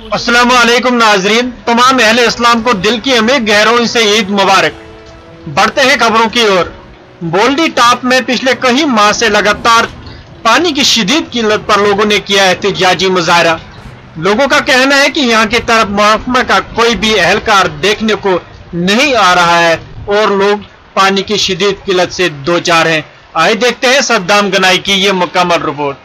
अस्सलामु अलैकुम नाजरीन, तमाम अहले इस्लाम को दिल की हमें गहरों से ईद मुबारक। बढ़ते हैं खबरों की ओर। बोल्डी टॉप में पिछले कई माह से लगातार पानी की शदीद किल्लत पर लोगों ने किया एहतजाजी मुजाहरा। लोगों का कहना है कि यहाँ की तरफ महकमा का कोई भी एहलकार देखने को नहीं आ रहा है और लोग पानी की शदीद किल्लत से दो चार हैं। आइए देखते हैं सद्दाम गनाई की ये मुकम्मल रिपोर्ट।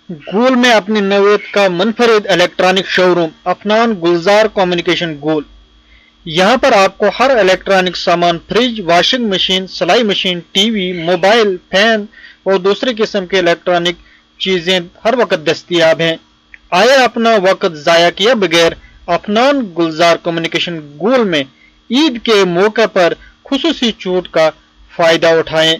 गूल में अपनी नौयत का मुनफरिद इलेक्ट्रॉनिक शोरूम अफनान गुलजार कम्युनिकेशन गूल। यहाँ पर आपको हर इलेक्ट्रॉनिक सामान, फ्रिज, वॉशिंग मशीन, सिलाई मशीन, टीवी, मोबाइल, फैन और दूसरे किस्म के इलेक्ट्रॉनिक चीजें हर वक्त दस्तयाब हैं। आए अपना वक्त जाया किया बगैर अफनान गुलजार कम्युनिकेशन गूल में ईद के मौके पर खुसूसी छूट का फायदा उठाएं।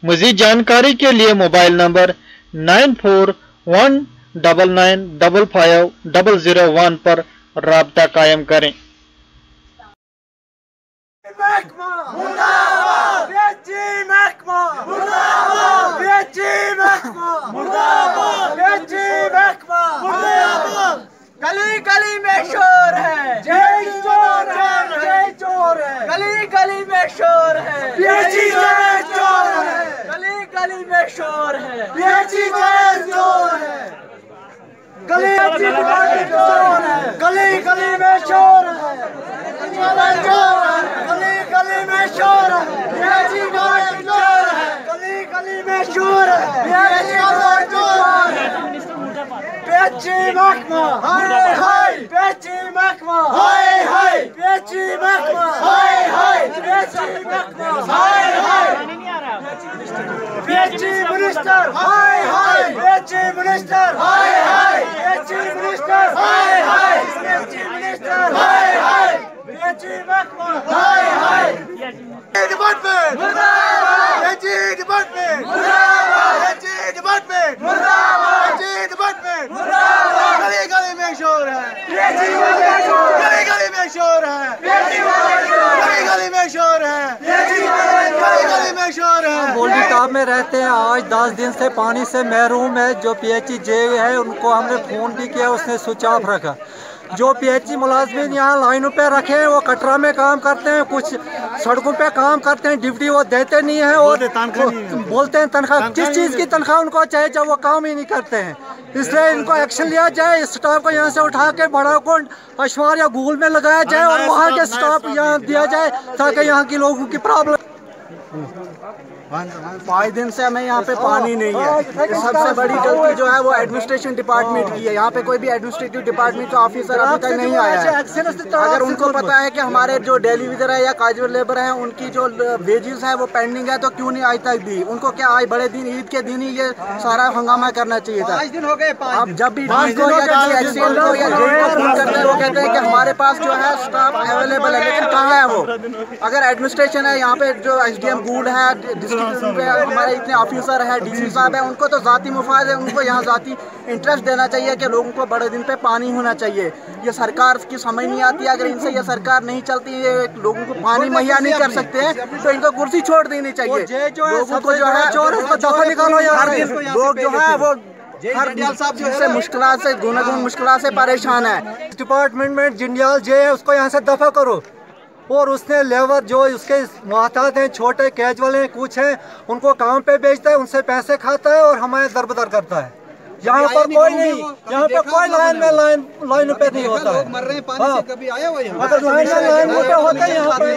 मजीद जानकारी के लिए मोबाइल नंबर 9419955001 पर राब्ता कायम करें। गली गली में शोर है, जय चोर है, जय चोर है। गली गली में शोर है, जय चोर है। गली गली में शोर है, जय चोर है। गली गली में शोर है, गली गली में शोर है। गली गली में शोर है, जय चोर है। गली गली में शोर है, जय चोर है। पेची महकमा हाय हाय, पेची महकमा हाय हाय, पेची महकमा हाय हाय, पेची महकमा हाय हाय, पेची मिनिस्टर हाय हाय, पेची मिनिस्टर हाय हाय, पेची मिनिस्टर हाय हाय, पेची मिनिस्टर हाय हाय, पेची महकमा हाय हाय। डिपार्टमेंट मुर्दाबाद, पेची डिपार्टमेंट मुर्दाबाद, पेची डिपार्टमेंट मुर्दाबाद, पेची डिपार्टमेंट मुर्दाबाद। गली गली में शोर है, पेची वाले शोर, गली गली में शोर है, पेची वाले शोर, गली गली में शोर है, पेची वाले शोर, गली गली में शोर है। बोल्डी टॉप में रहते हैं, आज 10 दिन से पानी से महरूम है। जो पीएचई जे है उनको हमने फ़ोन भी किया, उसने स्विच ऑफ रखा। जो पीएचई मुलाजमीन यहाँ लाइनों पे रखे हैं वो कटरा में काम करते हैं, कुछ सड़कों पे काम करते हैं, ड्यूटी वो देते नहीं है और बोलते हैं तनख्वाह, किस चीज़ की तनख्वाह उनको चाहिए जब वो काम ही नहीं करते हैं। इसलिए इनको एक्शन लिया जाए, स्टाफ को यहाँ से उठा के बड़ा को अशवार या गूल में लगाया जाए और वहाँ के स्टाफ यहाँ दिया जाए ताकि यहाँ के लोगों की प्रॉब्लम। 5 दिन से हमें यहाँ पे पानी नहीं है। सबसे बड़ी गलती जो है वो एडमिनिस्ट्रेशन डिपार्टमेंट की है। यहाँ पे कोई भी एडमिनिस्ट्रेटिव डिपार्टमेंट का ऑफिसर अभी तक नहीं आया है। अगर उनको पता है कि हमारे जो डेली विजर है या काजुअल लेबर है उनकी जो वेजेस है वो पेंडिंग है तो क्यों नहीं आज तक दी? उनको क्या आज बड़े दिन ईद के दिन ही ये सारा हंगामा करना चाहिए था। अब जब भी वो कहते हैं कि हमारे पास जो है स्टाफ अवेलेबल है, लेकिन कहाँ है वो? अगर एडमिनिस्ट्रेशन है यहाँ पे जो SDM गूल है, हमारे इतने ऑफिसर है, डीसी साहब है, उनको तो जाती मुफाद है, उनको यहाँ जाती इंटरेस्ट देना चाहिए कि लोगों को बड़े दिन पे पानी होना चाहिए। ये सरकार की समझ नहीं आती है। अगर इनसे ये सरकार नहीं चलती, ये लोगों को पानी मुहैया नहीं कर सकते हैं तो इनको कुर्सी छोड़ देनी चाहिए। लोगों को जो है दफा निकालो। लोग जो है वो हर से मुश्किल से गुनगुन मुश्किल से परेशान है। डिपार्टमेंट में जिंडियाल जे है उसको यहाँ से दफा करो और उसने लेबर जो उसके मोहताज हैं, छोटे कैजुअल हैं, कुछ हैं, उनको काम पे भेजता है, उनसे पैसे खाता है और हमें दरबदर करता है। यहाँ पर कोई नहीं, यहाँ पे कोई लाइन पे नहीं होता है। अगर लाइन पे होता है यहाँ पे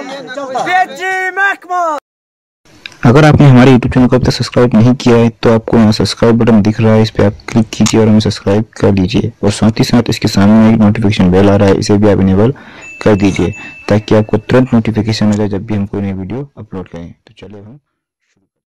अगर आपने हमारे YouTube चैनल को अब तक सब्सक्राइब नहीं किया है तो आपको यहाँ सब्सक्राइब बटन दिख रहा है, इस पर आप क्लिक कीजिए और हमें सब्सक्राइब कर लीजिए। और साथ ही साथ इसके सामने एक नोटिफिकेशन बेल आ रहा है, इसे भी आप इनेबल कर दीजिए ताकि आपको तुरंत नोटिफिकेशन मिले जब भी हम कोई नई वीडियो अपलोड करें। तो चलिए हम